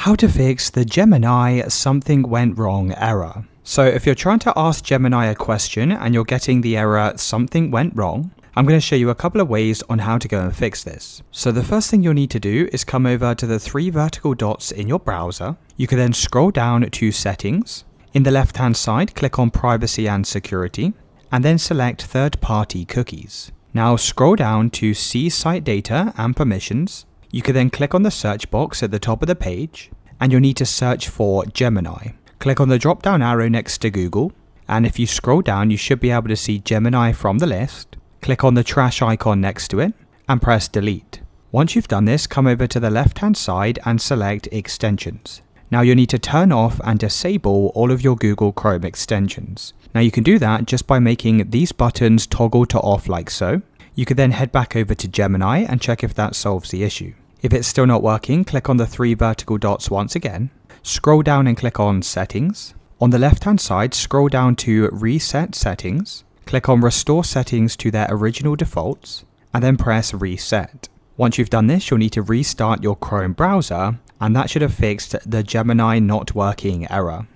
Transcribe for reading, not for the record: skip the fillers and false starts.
How to fix the Gemini something went wrong error. So if you're trying to ask Gemini a question and you're getting the error something went wrong, I'm going to show you a couple of ways on how to go and fix this. So the first thing you'll need to do is come over to the three vertical dots in your browser. You can then scroll down to settings. In the left hand side, click on privacy and security, and then select third-party cookies. Now scroll down to see site data and permissions. You can then click on the search box at the top of the page, and you'll need to search for Gemini. Click on the drop down arrow next to Google, and if you scroll down you should be able to see Gemini from the list. Click on the trash icon next to it, and press delete. Once you've done this, come over to the left hand side and select extensions. Now you'll need to turn off and disable all of your Google Chrome extensions. Now you can do that just by making these buttons toggle to off like so. You could then head back over to Gemini and check if that solves the issue. If it's still not working, click on the three vertical dots once again, scroll down and click on settings. On the left hand side, scroll down to reset settings, click on restore settings to their original defaults, and then press reset. Once you've done this, you'll need to restart your Chrome browser, and that should have fixed the Gemini not working error.